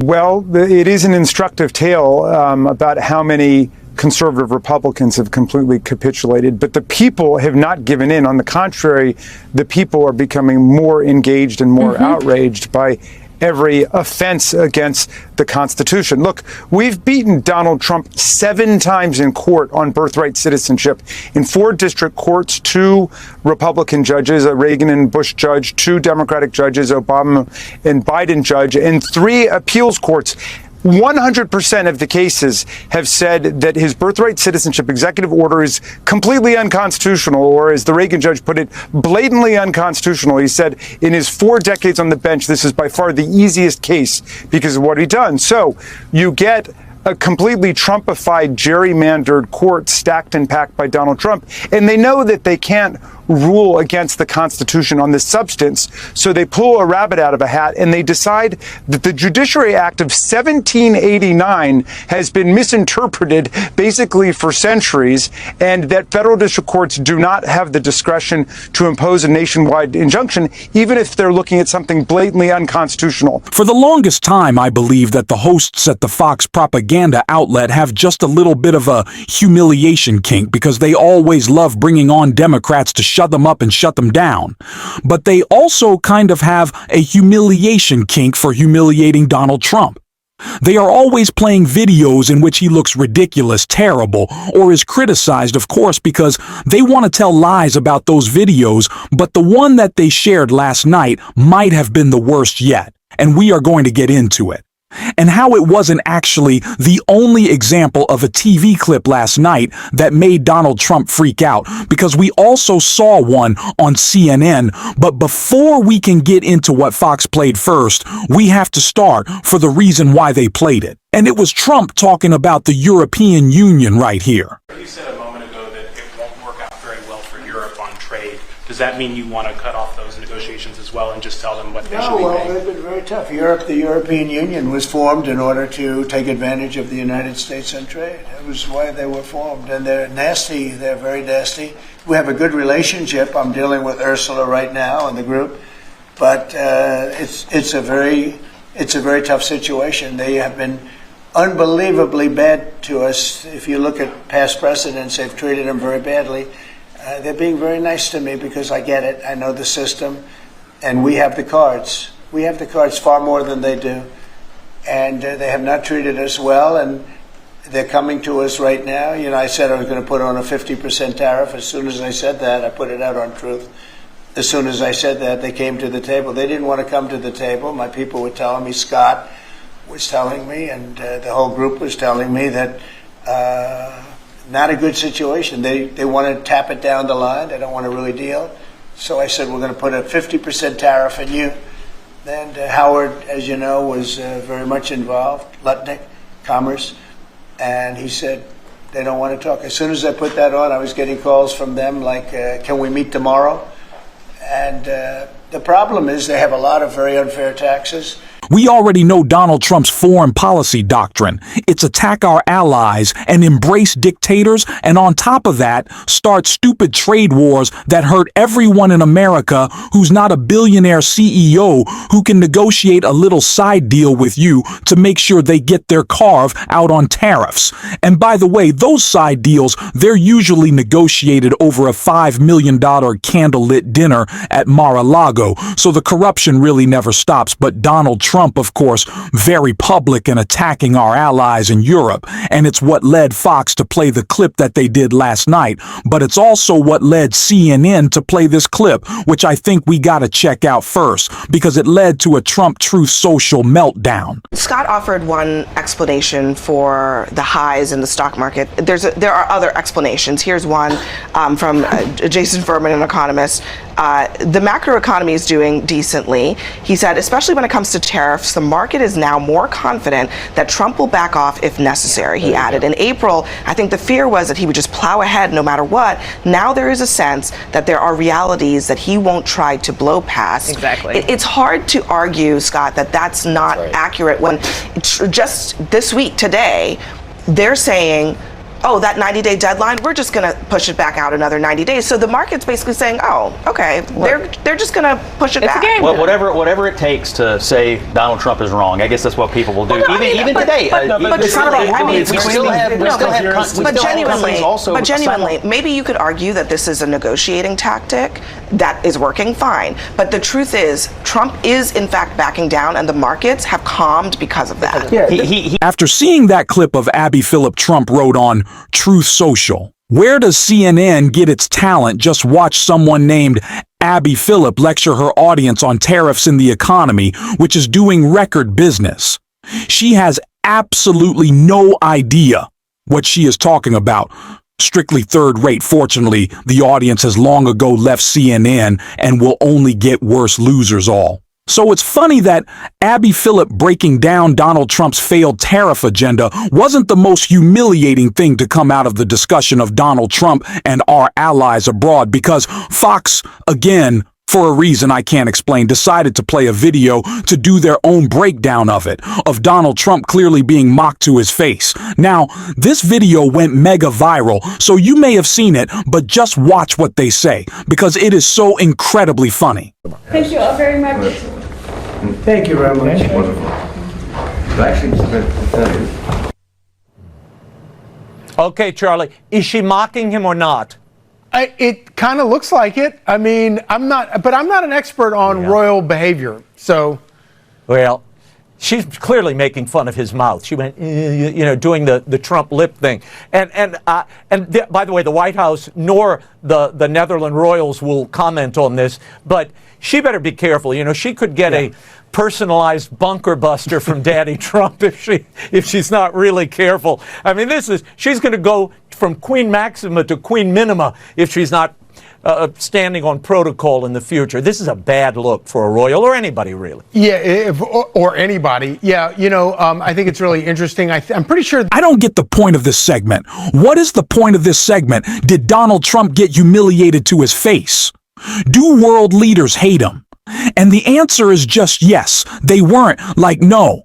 Well, it is an instructive tale about how many conservative Republicans have completely capitulated, but the people have not given in. On the contrary, the people are becoming more engaged and more outraged by every offense against the Constitution. Look, we've beaten Donald Trump 7 times in court on birthright citizenship. In 4 district courts, 2 Republican judges, a Reagan and Bush judge, 2 Democratic judges, Obama and Biden judge, and 3 appeals courts. 100% of the cases have said that his birthright citizenship executive order is completely unconstitutional, or as the Reagan judge put it, blatantly unconstitutional. He said in his 4 decades on the bench, this is by far the easiest case because of what he'd done. So you get a completely Trumpified, gerrymandered court stacked and packed by Donald Trump, and they know that they can't rule against the Constitution on the substance, so they pull a rabbit out of a hat and they decide that the Judiciary Act of 1789 has been misinterpreted basically for centuries, and that federal district courts do not have the discretion to impose a nationwide injunction, even if they're looking at something blatantly unconstitutional. For the longest time, I believe that the hosts at the Fox propaganda outlet have just a little bit of a humiliation kink because they always love bringing on Democrats to shut them up and shut them down. But they also kind of have a humiliation kink for humiliating Donald Trump. They are always playing videos in which he looks ridiculous, terrible, or is criticized, of course, because they want to tell lies about those videos, but the one that they shared last night might have been the worst yet, and we are going to get into it. And how it wasn't actually the only example of a TV clip last night that made Donald Trump freak out, because we also saw one on CNN. But before we can get into what Fox played first, we have to start for the reason why they played it. And it was Trump talking about the European Union right here. You said a moment ago that it won't work out very well for Europe on trade. Does that mean you want to cut off those negotiations as well and just tell them what they should be paying? They've been very tough. The European Union was formed in order to take advantage of the United States on trade. That was why they were formed. And they're nasty. They're very nasty. We have a good relationship. I'm dealing with Ursula right now and the group. But it's a very tough situation. They have been unbelievably bad to us. If you look at past precedents, they've treated them very badly. They're being very nice to me because I get it. I know the system, and we have the cards. We have the cards far more than they do, and they have not treated us well, and they're coming to us right now. You know, I said I was going to put on a 50% tariff. As soon as I said that, I put it out on Truth. As soon as I said that, they came to the table. They didn't want to come to the table. My people were telling me, Scott was telling me, and the whole group was telling me that not a good situation. They want to tap it down the line. They don't want to really deal. So I said, we're going to put a 50% tariff on you. And Howard, as you know, was very much involved, Lutnick, Commerce, and he said they don't want to talk. As soon as I put that on, I was getting calls from them like, can we meet tomorrow? And the problem is they have a lot of very unfair taxes. We already know Donald Trump's foreign policy doctrine. It's attack our allies and embrace dictators, and on top of that, start stupid trade wars that hurt everyone in America who's not a billionaire CEO who can negotiate a little side deal with you to make sure they get their carve out on tariffs. And by the way, those side deals, they're usually negotiated over a $5 million candlelit dinner at Mar-a-Lago, so the corruption really never stops. But Donald Trump, of course, very public in attacking our allies in Europe, and it's what led Fox to play the clip that they did last night, but it's also what led CNN to play this clip, which I think we gotta check out first, because it led to a Trump Truth Social meltdown. Scott offered one explanation for the highs in the stock market. There are other explanations. Here's one from Jason Furman, an economist. The macroeconomy is doing decently. He said, especially when it comes to tariffs, the market is now more confident that Trump will back off if necessary. He added, in April, I think the fear was that he would just plow ahead no matter what. Now there is a sense that there are realities that he won't try to blow past. Exactly. It's hard to argue, Scott, that that's not accurate when just this week, today, they're saying oh, that 90-day deadline, we're just going to push it back out another 90 days. So the market's basically saying, oh, okay, they're just going to push it back. Well, whatever it takes to say Donald Trump is wrong. I guess that's what people will do. Well, no, even today. But genuinely, maybe you could argue that this is a negotiating tactic that is working fine. But the truth is, Trump is in fact backing down, and the markets have calmed because of that. Yeah. After seeing that clip of Abby Phillip, Trump wrote on Truth Social, "Where does CNN get its talent? Just watch someone named Abby Phillip lecture her audience on tariffs in the economy, which is doing record business. She has absolutely no idea what she is talking about. Strictly third rate. Fortunately, the audience has long ago left CNN and will only get worse, losers all." So it's funny that Abby Phillip breaking down Donald Trump's failed tariff agenda wasn't the most humiliating thing to come out of the discussion of Donald Trump and our allies abroad, because Fox, again, for a reason I can't explain, decided to play a video to do their own breakdown of it, of Donald Trump clearly being mocked to his face. Now, this video went mega viral, so you may have seen it, but just watch what they say, because it is so incredibly funny. Thank you all very much. Thank you very much. Okay, Charlie, is she mocking him or not? It kind of looks like it. I mean, I'm not an expert on royal behavior. So, well, she's clearly making fun of his mouth. She went, doing the Trump lip thing. And by the way, the White House nor the Netherlands royals will comment on this, but she better be careful. She could get a personalized bunker buster from Daddy Trump if she's not really careful. I mean, she's going to go from Queen Maxima to Queen Minima if she's not standing on protocol in the future. This is a bad look for a royal or anybody, really. Yeah, or anybody. Yeah, I think it's really interesting. I'm pretty sure. I don't get the point of this segment. What is the point of this segment? Did Donald Trump get humiliated to his face? Do world leaders hate him? And the answer is just yes. They weren't. Like, no.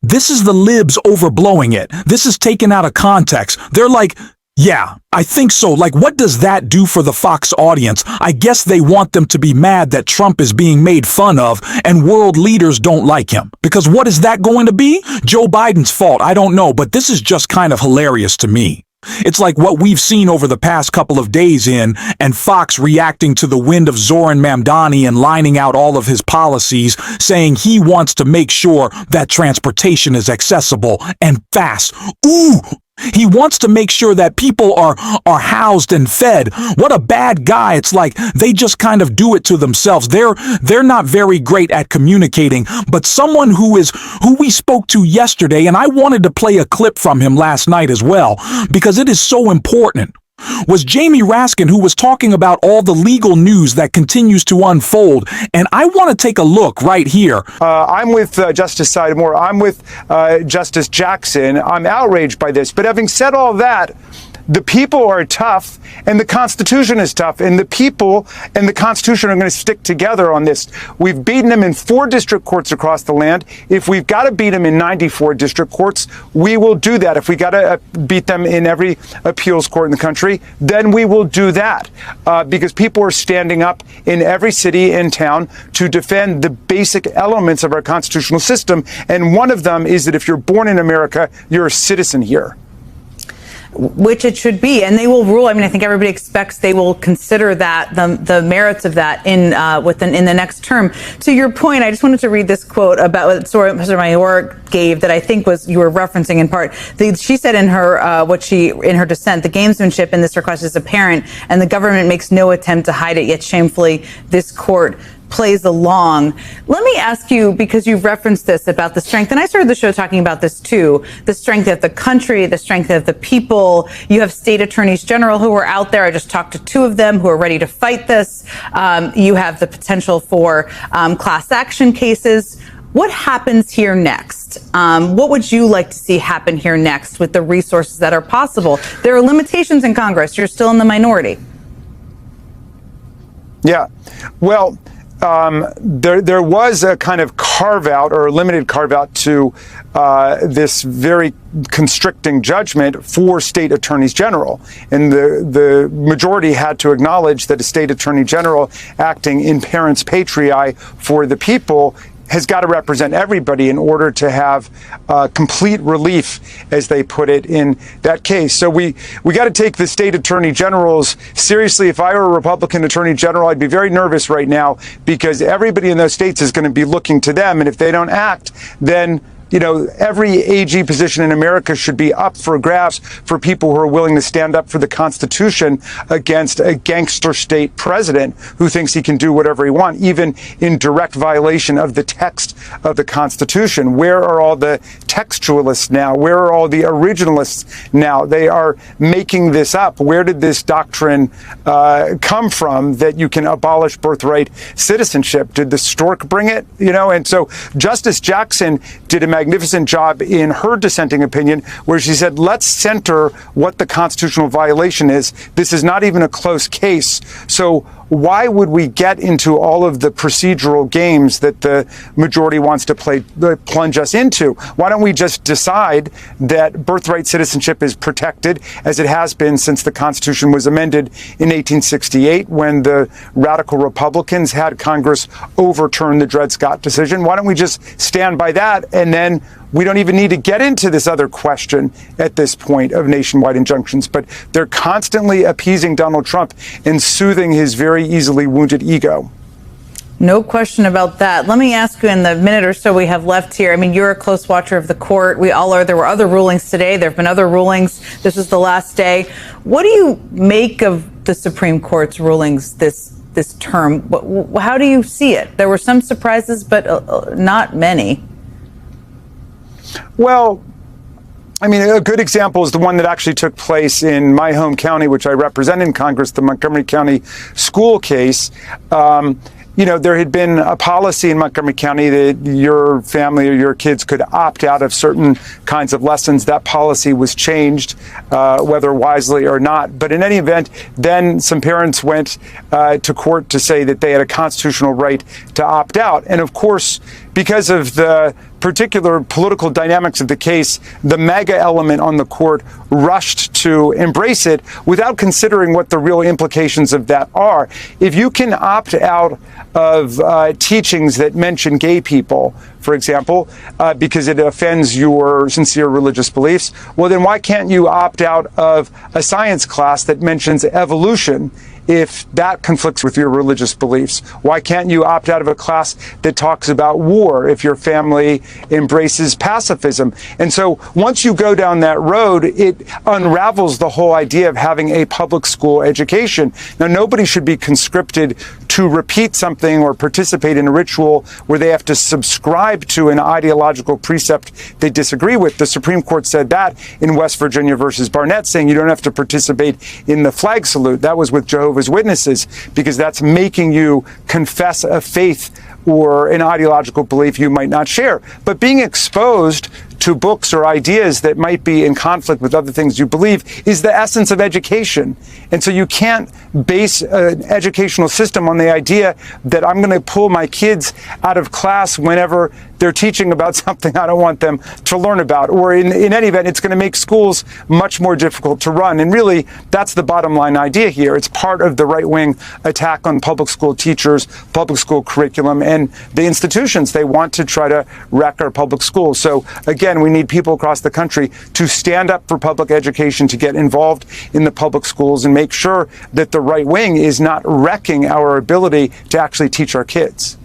This is the libs overblowing it. This is taken out of context. They're like, yeah, I think so. Like, what does that do for the Fox audience? I guess they want them to be mad that Trump is being made fun of and world leaders don't like him. Because what is that going to be? Joe Biden's fault. I don't know, but this is just kind of hilarious to me. It's like what we've seen over the past couple of days and Fox reacting to the wind of Zoran Mamdani and lining out all of his policies, saying he wants to make sure that transportation is accessible and fast. Ooh! He wants to make sure that people are housed and fed. What a bad guy. It's like they just kind of do it to themselves. They're not very great at communicating, but someone who we spoke to yesterday, and I wanted to play a clip from him last night as well, because it is so important, was Jamie Raskin, who was talking about all the legal news that continues to unfold. And I want to take a look right here. I'm with Justice Sidemore. I'm with Justice Jackson. I'm outraged by this. But having said all that, the people are tough and the Constitution is tough, and the people and the Constitution are going to stick together on this. We've beaten them in 4 district courts across the land. If we've got to beat them in 94 district courts, we will do that. If we got to beat them in every appeals court in the country, then we will do that, because people are standing up in every city and town to defend the basic elements of our constitutional system. And one of them is that if you're born in America, you're a citizen here. Which it should be, and they will rule. I mean, I think everybody expects they will consider that the merits of that in the next term. To your point, I just wanted to read this quote about what Sotomayor gave that I think you were referencing in part. She said in her in her dissent, the gamesmanship in this request is apparent, and the government makes no attempt to hide it. Yet shamefully, this court plays along. Let me ask you, because you've referenced this about the strength, and I started the show talking about this too, the strength of the country, the strength of the people. You have state attorneys general who are out there. I just talked to 2 of them who are ready to fight this. You have the potential for class action cases. What happens here next? What would you like to see happen here next with the resources that are possible? There are limitations in Congress. You're still in the minority. Yeah. Well, there was a kind of carve out or a limited carve out to this very constricting judgment for state attorneys general. And the majority had to acknowledge that a state attorney general acting in parens patriae for the people has got to represent everybody in order to have complete relief, as they put it in that case. So we got to take the state attorney generals seriously. If I were a Republican attorney general, I'd be very nervous right now, because everybody in those states is going to be looking to them. And if they don't act, then every AG position in America should be up for grabs for people who are willing to stand up for the Constitution against a gangster state president who thinks he can do whatever he wants, even in direct violation of the text of the Constitution. Where are all the textualists now? Where are all the originalists now? They are making this up. Where did this doctrine come from that you can abolish birthright citizenship? Did the stork bring it? And so Justice Jackson did a magnificent job in her dissenting opinion, where she said, let's center what the constitutional violation is. This is not even a close case. So why would we get into all of the procedural games that the majority wants to plunge us into? Why don't we just decide that birthright citizenship is protected, as it has been since the Constitution was amended in 1868, when the radical Republicans had Congress overturn the Dred Scott decision? Why don't we just stand by that, and then we don't even need to get into this other question at this point of nationwide injunctions? But they're constantly appeasing Donald Trump and soothing his very easily wounded ego. No question about that. Let me ask you, in the minute or so we have left here, I mean, you're a close watcher of the court. We all are. There were other rulings today. There have been other rulings. This is the last day. What do you make of the Supreme Court's rulings this term? How do you see it? There were some surprises, but not many. Well, I mean, a good example is the one that actually took place in my home county, which I represent in Congress, the Montgomery County school case. There had been a policy in Montgomery County that your family or your kids could opt out of certain kinds of lessons. That policy was changed, whether wisely or not. But in any event, then some parents went to court to say that they had a constitutional right to opt out. And of course, because of the particular political dynamics of the case, the MAGA element on the court rushed to embrace it without considering what the real implications of that are. If you can opt out of teachings that mention gay people, for example, because it offends your sincere religious beliefs, well, then why can't you opt out of a science class that mentions evolution if that conflicts with your religious beliefs? Why can't you opt out of a class that talks about war if your family embraces pacifism? And so once you go down that road, it unravels the whole idea of having a public school education. Now, nobody should be conscripted to repeat something or participate in a ritual where they have to subscribe to an ideological precept they disagree with. The Supreme Court said that in West Virginia versus Barnett, saying you don't have to participate in the flag salute. That was with Jehovah's Witnesses, because that's making you confess a faith or an ideological belief you might not share. But being exposed to books or ideas that might be in conflict with other things you believe is the essence of education. And so you can't base an educational system on the idea that I'm going to pull my kids out of class whenever they're teaching about something I don't want them to learn about. Or in any event, it's going to make schools much more difficult to run. And really, that's the bottom line idea here. It's part of the right-wing attack on public school teachers, public school curriculum, and the institutions. They want to try to wreck our public schools. So again, we need people across the country to stand up for public education, to get involved in the public schools and make sure that the right wing is not wrecking our ability to actually teach our kids.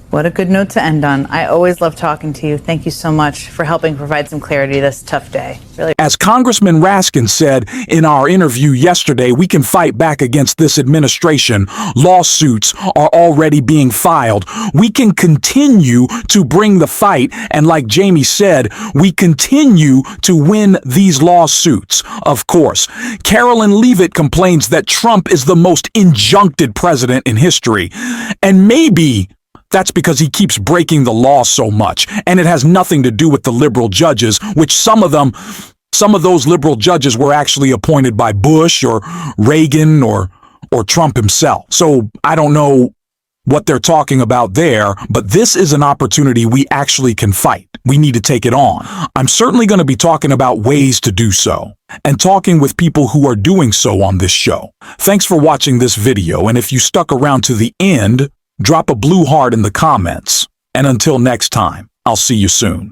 What a good note to end on. I always love talking to you. Thank you so much for helping provide some clarity this tough day. Really. As Congressman Raskin said in our interview yesterday, we can fight back against this administration. Lawsuits are already being filed. We can continue to bring the fight. And like Jamie said, we continue to win these lawsuits. Of course, Carolyn Leavitt complains that Trump is the most injuncted president in history. And maybe that's because he keeps breaking the law so much, and it has nothing to do with the liberal judges, which some of those liberal judges were actually appointed by Bush or Reagan or Trump himself. So I don't know what they're talking about there, but this is an opportunity we actually can fight. We need to take it on. I'm certainly going to be talking about ways to do so, and talking with people who are doing so on this show. Thanks for watching this video, and if you stuck around to the end, drop a blue heart in the comments. And until next time, I'll see you soon.